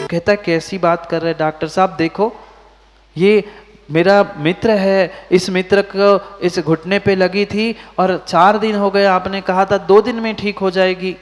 कहता है कैसी बात कर रहे डॉक्टर साहब, देखो ये मेरा मित्र है, इस मित्र को इस घुटने पे लगी थी और 4 दिन हो गए, आपने कहा था 2 दिन में ठीक हो जाएगी,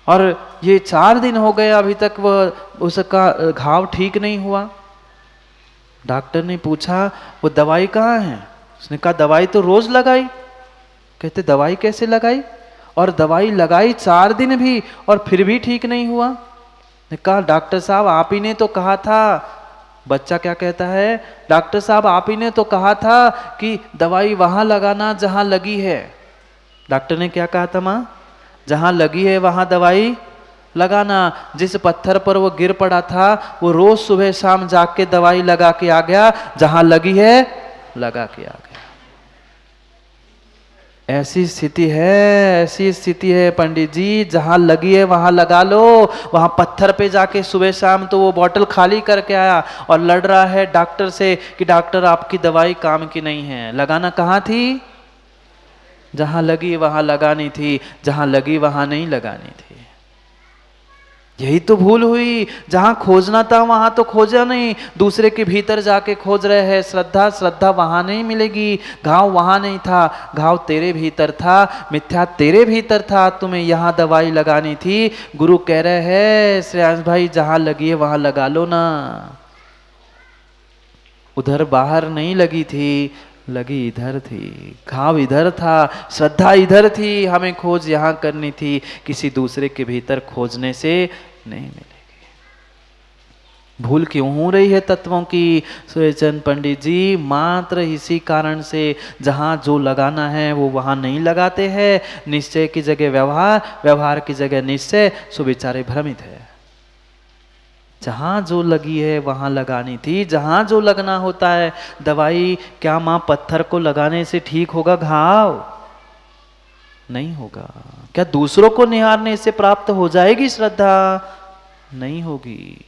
और ये 4 दिन हो गए अभी तक वह उसका घाव ठीक नहीं हुआ। डॉक्टर ने पूछा वो दवाई कहाँ है? उसने कहा दवाई तो रोज लगाई। कहते दवाई कैसे लगाई? और दवाई लगाई 4 दिन भी और फिर भी ठीक नहीं हुआ। ने कहा डॉक्टर साहब आप ही ने तो कहा था। बच्चा क्या कहता है? डॉक्टर साहब आप ही ने तो कहा था कि दवाई वहां लगाना जहां लगी है। डॉक्टर ने क्या कहा था मां? जहां लगी है वहां दवाई लगाना। जिस पत्थर पर वो गिर पड़ा था वो रोज सुबह शाम जाग के दवाई लगा के आ गया, जहां लगी है लगा के आ गया। ऐसी स्थिति है, ऐसी स्थिति है पंडित जी, जहां लगी है वहां लगा लो। वहां पत्थर पे जाके सुबह शाम तो वो बोतल खाली करके आया और लड़ रहा है डॉक्टर से कि डॉक्टर आपकी दवाई काम की नहीं है। लगाना कहाँ थी? जहां लगी वहां लगानी थी, जहां लगी वहां नहीं लगानी थी। यही तो भूल हुई, जहां खोजना था वहां तो खोजा नहीं, दूसरे के भीतर जाके खोज रहे हैं। श्रद्धा, श्रद्धा वहां नहीं मिलेगी। घाव वहां नहीं था, घाव तेरे भीतर था, मिथ्या तेरे भीतर था, तुम्हें यहां दवाई लगानी थी। गुरु कह रहे हैं श्रेयांश भाई जहां लगी है वहां लगा लो ना। उधर बाहर नहीं लगी थी, लगी इधर थी, घाव इधर था, श्रद्धा इधर थी, हमें खोज यहां करनी थी, किसी दूसरे के भीतर खोजने से नहीं मिलेगी। भूल क्यों हो रही है तत्वों की? सूर्यचंद पंडित जी मात्र इसी कारण से जहां जो लगाना है वो वहां नहीं लगाते हैं। निश्चय की जगह व्यवहार, व्यवहार की जगह निश्चय, सो बेचारे भ्रमित है। जहां जो लगी है वहां लगानी थी, जहां जो लगना होता है। दवाई क्या मां पत्थर को लगाने से ठीक होगा घाव? नहीं होगा। क्या दूसरों को निहारने से प्राप्त हो जाएगी श्रद्धा? नहीं होगी,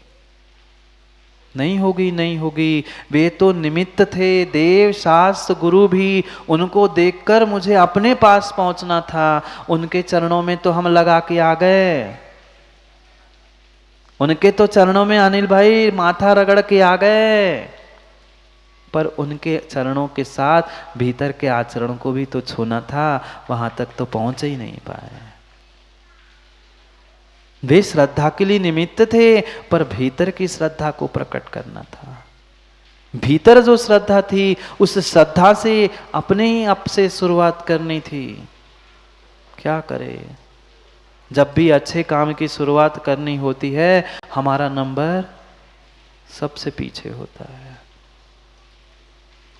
नहीं होगी, नहीं होगी। वे तो निमित्त थे, देव शास्त्र गुरु भी, उनको देखकर मुझे अपने पास पहुंचना था। उनके चरणों में तो हम लगा के आ गए, उनके तो चरणों में अनिल भाई माथा रगड़ के आ गए, पर उनके चरणों के साथ भीतर के आचरण को भी तो छूना था, वहां तक तो पहुंच ही नहीं पाए। वे श्रद्धा के लिए निमित्त थे, पर भीतर की श्रद्धा को प्रकट करना था। भीतर जो श्रद्धा थी उस श्रद्धा से अपने ही आप से शुरुआत करनी थी। क्या करे, जब भी अच्छे काम की शुरुआत करनी होती है हमारा नंबर सबसे पीछे होता है,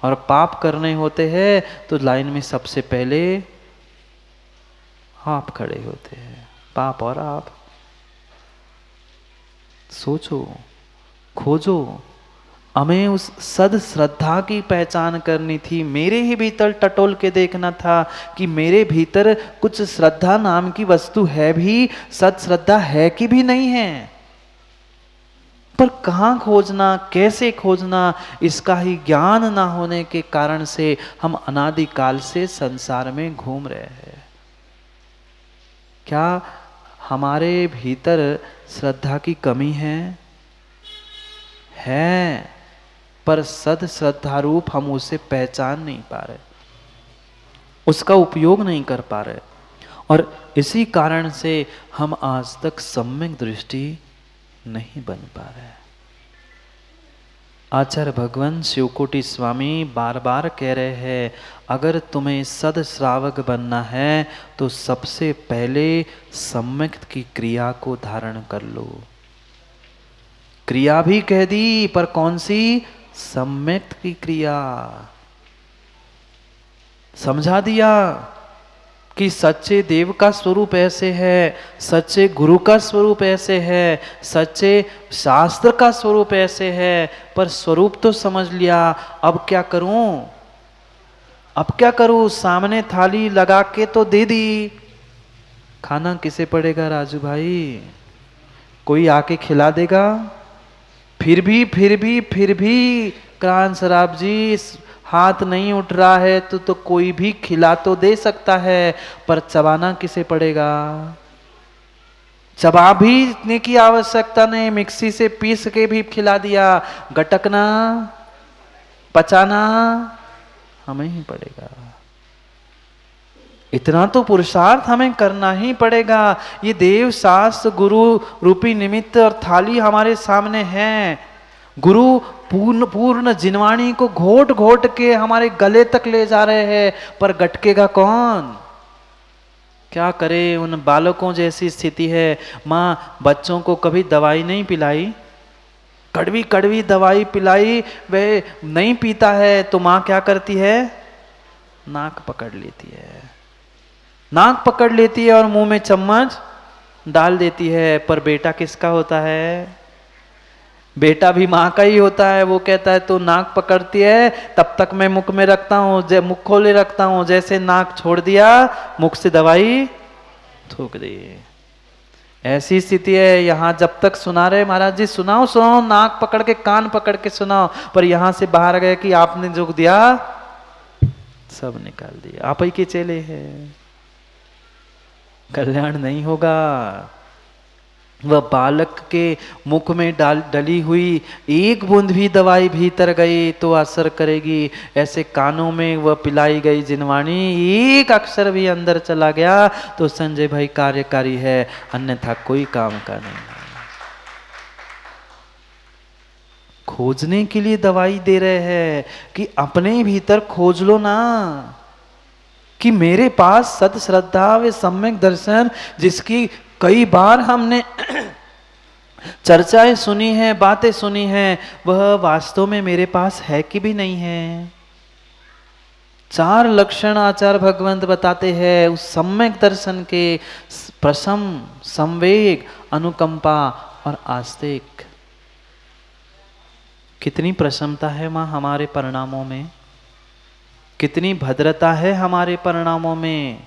और पाप करने होते हैं तो लाइन में सबसे पहले आप खड़े होते हैं। पाप और आप सोचो, खोजो। हमें उस सद श्रद्धा की पहचान करनी थी। मेरे ही भीतर टटोल के देखना था कि मेरे भीतर कुछ श्रद्धा नाम की वस्तु है भी, सद श्रद्धा है कि भी नहीं है। पर कहाँ खोजना, कैसे खोजना, इसका ही ज्ञान ना होने के कारण से हम अनादिकाल से संसार में घूम रहे हैं। क्या हमारे भीतर श्रद्धा की कमी है? पर सद श्रद्धा रूप हम उसे पहचान नहीं पा रहे, उसका उपयोग नहीं कर पा रहे, और इसी कारण से हम आज तक सम्यक दृष्टि नहीं बन पा रहे। आचार्य भगवान शिवकोटि स्वामी बार बार कह रहे हैं, अगर तुम्हें सद श्रावक बनना है तो सबसे पहले सम्यक की क्रिया को धारण कर लो। क्रिया भी कह दी, पर कौन सी? सम्यक की क्रिया। समझा दिया कि सच्चे देव का स्वरूप ऐसे है, सच्चे गुरु का स्वरूप ऐसे है, सच्चे शास्त्र का स्वरूप ऐसे है, पर स्वरूप तो समझ लिया, अब क्या करूं? अब क्या करूं? सामने थाली लगा के तो दे दी, खाना किसे पड़ेगा राजू भाई? कोई आके खिला देगा? फिर भी क्रांत शराब जी हाथ नहीं उठ रहा है तो कोई भी खिला तो दे सकता है, पर चबाना किसे पड़ेगा? चबा भी की आवश्यकता नहीं, मिक्सी से पीस के भी खिला दिया, गटकना पचाना हमें ही पड़ेगा। इतना तो पुरुषार्थ हमें करना ही पड़ेगा। ये देव शास्त्र गुरु रूपी निमित्त और थाली हमारे सामने है। गुरु पूर्ण जिनवाणी को घोट घोट के हमारे गले तक ले जा रहे हैं, पर गटकेगा कौन? क्या करे? उन बालकों जैसी स्थिति है। माँ बच्चों को कभी दवाई नहीं पिलाई, कड़वी कड़वी दवाई पिलाई, वह नहीं पीता है तो माँ क्या करती है? नाक पकड़ लेती है, नाक पकड़ लेती है और मुंह में चम्मच डाल देती है। पर बेटा किसका होता है? बेटा भी माँ का ही होता है। वो कहता है तू नाक पकड़ती है, तब तक मैं मुख में रखता हूँ, मुख खोले रखता हूँ, जैसे नाक छोड़ दिया मुख से दवाई थूक दी। ऐसी स्थिति है। यहाँ जब तक सुना रहे महाराज जी, सुनाओ सुनाओ, नाक पकड़ के कान पकड़ के सुनाओ, पर यहाँ से बाहर गए कि आपने जो दिया सब निकाल दिया, आप ही के चेले हैं, कल्याण नहीं होगा। वह बालक के मुख में डली हुई एक बूंद भी दवाई भीतर गई तो असर करेगी। ऐसे कानों में वह पिलाई गई जिनवाणी एक अक्षर भी अंदर चला गया तो संजय भाई कार्यकारी है, अन्यथा कोई काम का नहीं है। खोजने के लिए दवाई दे रहे हैं कि अपने भीतर खोज लो ना, कि मेरे पास सद श्रद्धा व सम्यक दर्शन, जिसकी कई बार हमने चर्चाएं सुनी है, बातें सुनी हैं, वह वास्तव में मेरे पास है कि भी नहीं है। 4 लक्षण आचार्य भगवंत बताते हैं उस सम्यक दर्शन के: प्रशम, संवेग, अनुकंपा और आस्तिक। कितनी प्रसन्नता है मां हमारे परिणामों में, कितनी भद्रता है हमारे परिणामों में।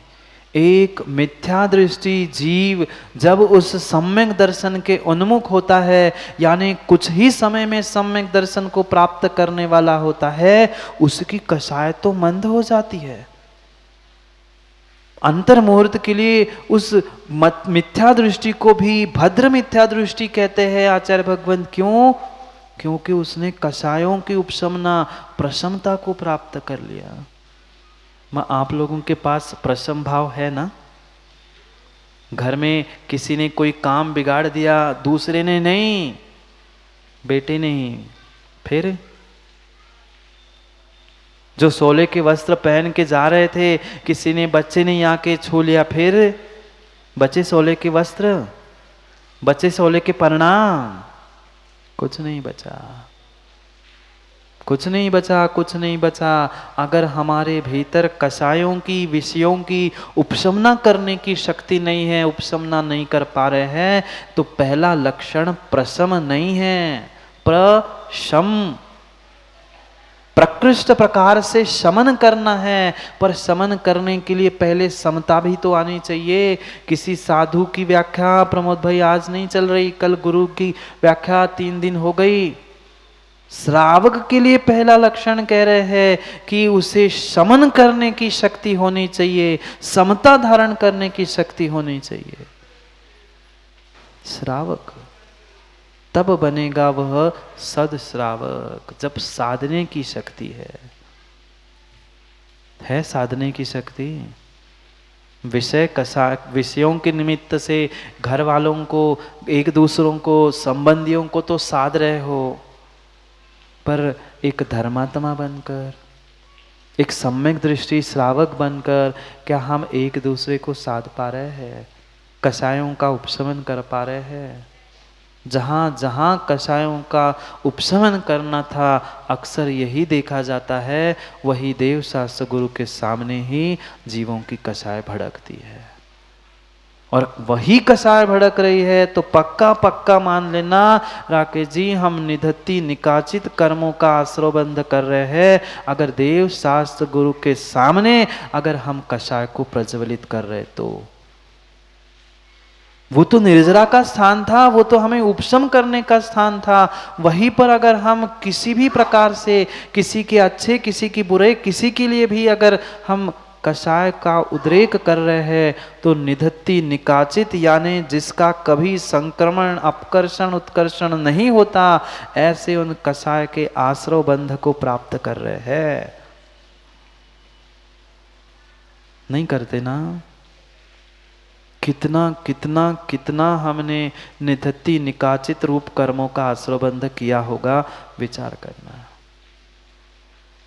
एक मिथ्या दृष्टि जीव जब उस सम्यक दर्शन के उन्मुख होता है, यानी कुछ ही समय में सम्यक दर्शन को प्राप्त करने वाला होता है, उसकी कषाय तो मंद हो जाती है। अंतर मुहूर्त के लिए उस मिथ्या दृष्टि को भी भद्र मिथ्या दृष्टि कहते हैं आचार्य भगवंत। क्यों? क्योंकि उसने कषायों की उपशमना, प्रशमता को प्राप्त कर लिया। मां आप लोगों के पास प्रशम भाव है ना? घर में किसी ने कोई काम बिगाड़ दिया, दूसरे ने नहीं, बेटे ने ही, फिर जो सोले के वस्त्र पहन के जा रहे थे, किसी ने, बच्चे ने आके छू लिया, फिर बचे सोले के वस्त्र, बचे सोले के परिणाम, कुछ नहीं बचा, कुछ नहीं बचा, कुछ नहीं बचा। अगर हमारे भीतर कषायों की, विषयों की उपशमना करने की शक्ति नहीं है, उपशमना नहीं कर पा रहे हैं, तो पहला लक्षण प्रशम नहीं है, प्रशम, प्रकृष्ट प्रकार से शमन करना है। पर शमन करने के लिए पहले समता भी तो आनी चाहिए। किसी साधु की व्याख्या प्रमोद भाई आज नहीं चल रही, कल गुरु की व्याख्या 3 दिन हो गई। श्रावक के लिए पहला लक्षण कह रहे हैं कि उसे शमन करने की शक्ति होनी चाहिए, समता धारण करने की शक्ति होनी चाहिए। श्रावक तब बनेगा वह सद श्रावक जब साधने की शक्ति है साधने की शक्ति। विषयों के निमित्त से घर वालों को, एक दूसरों को, संबंधियों को तो साध रहे हो, पर एक धर्मात्मा बनकर, एक सम्यक दृष्टि श्रावक बनकर क्या हम एक दूसरे को साध पा रहे हैं? कषायों का उपशमन कर पा रहे हैं? जहाँ जहाँ कषायों का उपशमन करना था, अक्सर यही देखा जाता है, वही देव शास्त्र गुरु के सामने ही जीवों की कषाय भड़कती है। और वही कषाय भड़क रही है तो पक्का पक्का मान लेना राकेश जी, हम निधत्ती निकाचित कर्मों का आश्रयबंध कर रहे हैं। अगर देव शास्त्र गुरु के सामने अगर हम कषाय को प्रज्वलित कर रहे, तो वो तो निर्जरा का स्थान था, वो तो हमें उपशम करने का स्थान था। वहीं पर अगर हम किसी भी प्रकार से, किसी के अच्छे, किसी की बुरे, किसी के लिए भी अगर हम कषाय का उद्रेक कर रहे हैं तो निधत्ति निकाचित यानी जिसका कभी संक्रमण अपकर्षण उत्कर्षण नहीं होता, ऐसे उन कषाय के आश्रव बंध को प्राप्त कर रहे हैं। नहीं करते ना? कितना कितना कितना हमने निधत्ति निकाचित रूप कर्मों का आश्रवबंध किया होगा, विचार करना।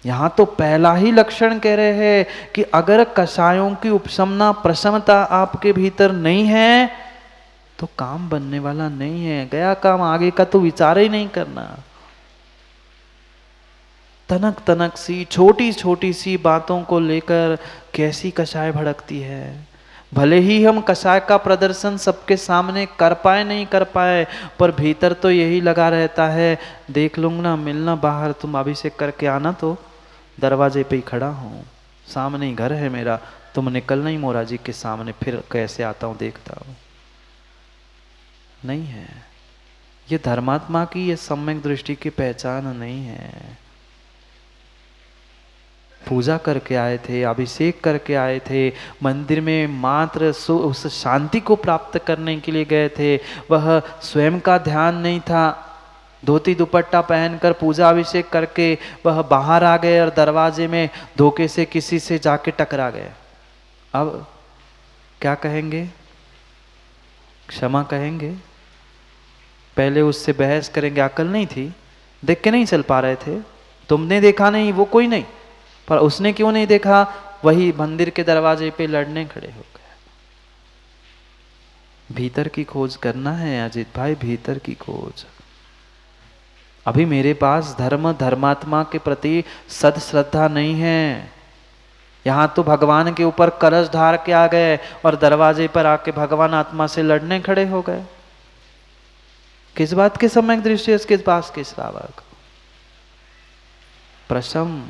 यहां तो पहला ही लक्षण कह रहे हैं कि अगर कषायों की उपशमना प्रशमता आपके भीतर नहीं है तो काम बनने वाला नहीं है। गया काम, आगे का तो विचार ही नहीं करना। तनक तनक सी छोटी छोटी सी बातों को लेकर कैसी कषाय भड़कती है। भले ही हम कषाय का प्रदर्शन सबके सामने कर पाए नहीं कर पाए, पर भीतर तो यही लगा रहता है, देख लूंगा, मिलना बाहर, तुम अभिषेक करके आना, तो दरवाजे पे ही खड़ा हूँ, सामने ही घर है मेरा, तुम निकलना ही मोरा जी के सामने, फिर कैसे आता हूँ देखता हूँ। नहीं है, ये धर्मात्मा की ये सम्यक दृष्टि की पहचान नहीं है। पूजा करके आए थे, अभिषेक करके आए थे, मंदिर में मात्र उस शांति को प्राप्त करने के लिए गए थे। वह स्वयं का ध्यान नहीं था। धोती दुपट्टा पहनकर पूजा अभिषेक करके वह बाहर आ गए और दरवाजे में धोखे से किसी से जाके टकरा गए। अब क्या कहेंगे? क्षमा कहेंगे? पहले उससे बहस करेंगे, अकल नहीं थी, देख के नहीं चल पा रहे थे, तुमने देखा नहीं, वो कोई नहीं, पर उसने क्यों नहीं देखा? वही मंदिर के दरवाजे पे लड़ने खड़े हो गए। भीतर की खोज करना है अजित भाई, भीतर की खोज। अभी मेरे पास धर्म धर्मात्मा के प्रति सद श्रद्धा नहीं है। यहां तो भगवान के ऊपर कलश ढार के आ गए और दरवाजे पर आके भगवान आत्मा से लड़ने खड़े हो गए। किस बात के सम्यक दृष्टि, किस बात के श्रावक? प्रशम,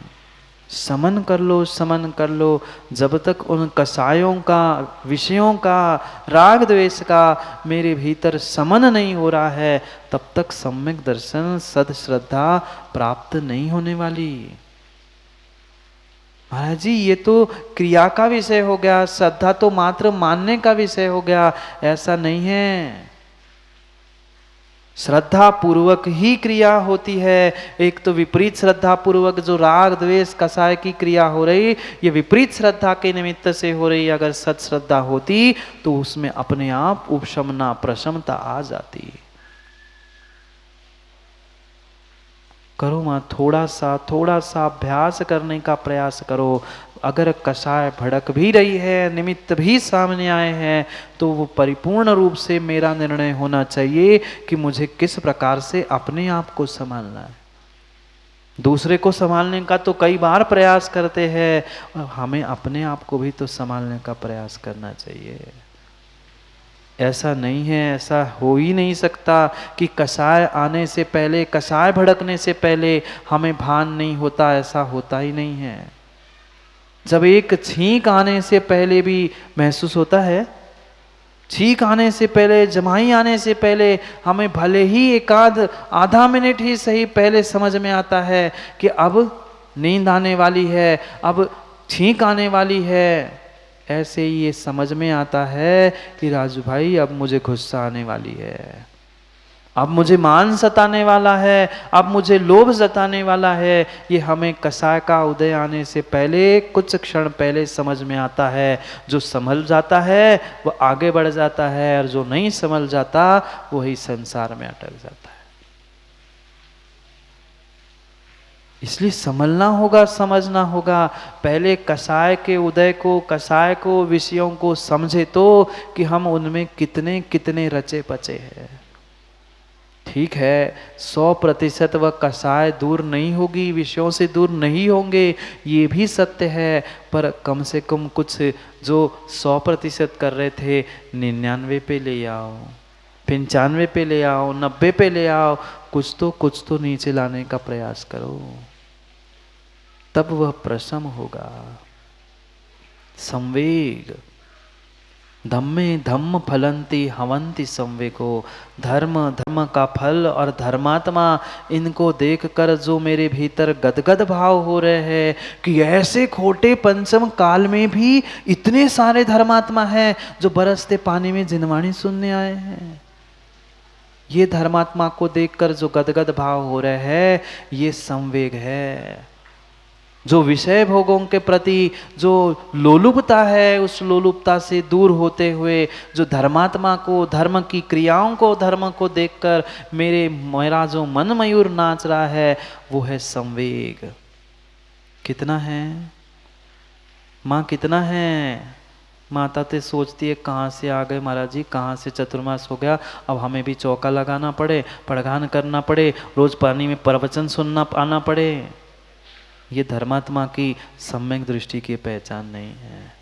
समन कर लो, समन कर लो। जब तक उन कषायों का, विषयों का, राग द्वेष का मेरे भीतर समन नहीं हो रहा है, तब तक सम्यक दर्शन सद श्रद्धा प्राप्त नहीं होने वाली। महाराज जी, ये तो क्रिया का विषय हो गया, श्रद्धा तो मात्र मानने का विषय हो गया। ऐसा नहीं है। श्रद्धा पूर्वक ही क्रिया होती है। एक तो विपरीत श्रद्धा पूर्वक जो राग द्वेष कषाय की क्रिया हो रही, ये विपरीत श्रद्धा के निमित्त से हो रही। अगर सत श्रद्धा होती तो उसमें अपने आप उपशमना प्रशमता आ जाती। करो मां, थोड़ा सा अभ्यास करने का प्रयास करो। अगर कषाय भड़क भी रही है, निमित्त भी सामने आए हैं, तो वो परिपूर्ण रूप से मेरा निर्णय होना चाहिए कि मुझे किस प्रकार से अपने आप को संभालना है। दूसरे को संभालने का तो कई बार प्रयास करते हैं, और हमें अपने आप को भी तो संभालने का प्रयास करना चाहिए। ऐसा नहीं है, ऐसा हो ही नहीं सकता कि कषाय आने से पहले, कषाय भड़कने से पहले हमें भान नहीं होता। ऐसा होता ही नहीं है। जब एक छींक आने से पहले भी महसूस होता है, छींक आने से पहले, जमाई आने से पहले हमें भले ही आधा मिनट ही सही पहले समझ में आता है कि अब नींद आने वाली है, अब छींक आने वाली है। ऐसे ही ये समझ में आता है कि राजू भाई अब मुझे गुस्सा आने वाली है, अब मुझे मान सताने वाला है, अब मुझे लोभ सताने वाला है। ये हमें कषाय का उदय आने से पहले, कुछ क्षण पहले समझ में आता है। जो संभल जाता है वो आगे बढ़ जाता है, और जो नहीं संभल जाता वही संसार में अटक जाता है। इसलिए संभलना होगा, समझना होगा। पहले कषाय के उदय को, कषाय को, विषयों को समझे तो कि हम उनमें कितने कितने रचे पचे हैं। ठीक है, 100% वह कषाय दूर नहीं होगी, विषयों से दूर नहीं होंगे, ये भी सत्य है। पर कम से कम कुछ जो 100% कर रहे थे, 99 पे ले आओ, 95 पे ले आओ, 90 पे ले आओ। कुछ तो नीचे लाने का प्रयास करो, तब वह प्रशम होगा। संवेग, धम्मे धम्म फलंती हवंती संवेको, धर्म धर्म का फल और धर्मात्मा, इनको देखकर जो मेरे भीतर गदगद भाव हो रहे हैं कि ऐसे खोटे पंचम काल में भी इतने सारे धर्मात्मा हैं जो बरसते पानी में जिनवाणी सुनने आए हैं। ये धर्मात्मा को देखकर जो गदगद भाव हो रहे हैं, ये संवेग है। जो विषय भोगों के प्रति जो लोलुपता है, उस लोलुपता से दूर होते हुए जो धर्मात्मा को, धर्म की क्रियाओं को, धर्म को देखकर मेरा जो मन मयूर नाच रहा है, वो है संवेग। कितना है माँ, कितना है? माता तो सोचती है कहाँ से आ गए महाराज जी, कहाँ से चतुर्मास हो गया, अब हमें भी चौका लगाना पड़े, पड़घान करना पड़े, रोज पानी में प्रवचन सुनना आना पड़े। ये धर्मात्मा की सम्यक दृष्टि की पहचान नहीं है।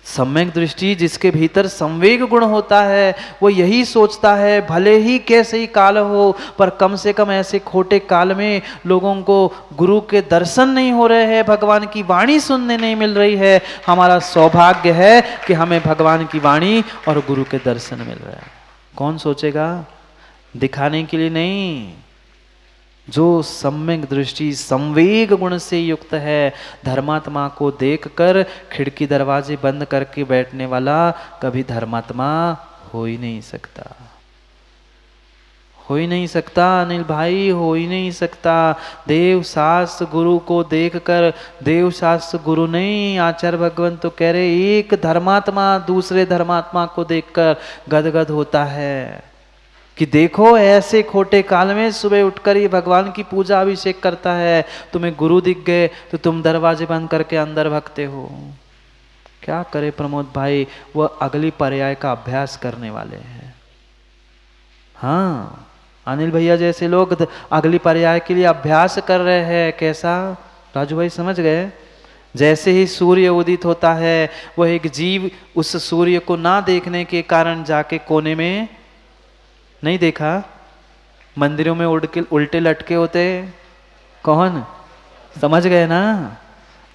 सम्यक दृष्टि जिसके भीतर संवेग गुण होता है, वो यही सोचता है भले ही कैसे ही काल हो, पर कम से कम ऐसे खोटे काल में लोगों को गुरु के दर्शन नहीं हो रहे हैं, भगवान की वाणी सुनने नहीं मिल रही है। हमारा सौभाग्य है कि हमें भगवान की वाणी और गुरु के दर्शन मिल रहे हैं। कौन सोचेगा? दिखाने के लिए नहीं। जो सम्यक दृष्टि संवेग गुण से युक्त है, धर्मात्मा को देखकर खिड़की दरवाजे बंद करके बैठने वाला कभी धर्मात्मा हो ही नहीं सकता। हो ही नहीं सकता अनिल भाई, हो ही नहीं सकता। देव शास्त्र गुरु को देखकर, देव शास्त्र गुरु नहीं, आचार्य भगवान तो कह रहे एक धर्मात्मा दूसरे धर्मात्मा को देखकर गदगद होता है कि देखो ऐसे खोटे काल में सुबह उठकर ये भगवान की पूजा अभिषेक करता है, तुम्हें गुरु दिख गए तो तुम दरवाजे बंद करके अंदर भगते हो। क्या करे प्रमोद भाई, वह अगली पर्याय का अभ्यास करने वाले हैं। हाँ, अनिल भैया जैसे लोग अगली पर्याय के लिए अभ्यास कर रहे हैं। कैसा राजू भाई समझ गए? जैसे ही सूर्य उदित होता है, वह एक जीव उस सूर्य को ना देखने के कारण जाके कोने में नहीं देखा, मंदिरों में उल्टे लटके होते, कौन? समझ गए ना?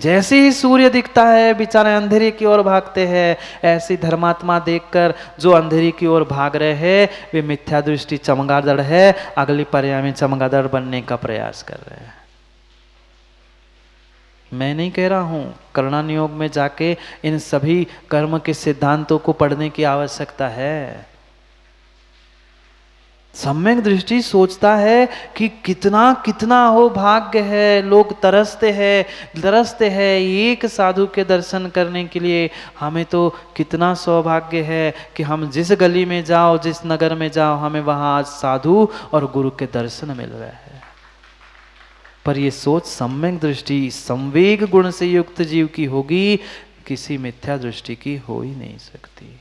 जैसे ही सूर्य दिखता है बेचारे अंधेरे की ओर भागते हैं। ऐसी धर्मात्मा देखकर जो अंधेरे की ओर भाग रहे हैं, वे मिथ्या दृष्टि चमगादड़ है, अगली पर्याय में चमगादड़ बनने का प्रयास कर रहे हैं। मैं नहीं कह रहा हूं, कर्णा नियोग में जाके इन सभी कर्म के सिद्धांतों को पढ़ने की आवश्यकता है। सम्यक दृष्टि सोचता है कि कितना कितना हो भाग्य है, लोग तरसते हैं एक साधु के दर्शन करने के लिए। हमें तो कितना सौभाग्य है कि हम जिस गली में जाओ, जिस नगर में जाओ, हमें वहां आज साधु और गुरु के दर्शन मिल रहे हैं। पर ये सोच सम्यक दृष्टि संवेग गुण से युक्त जीव की होगी, किसी मिथ्या दृष्टि की हो ही नहीं सकती।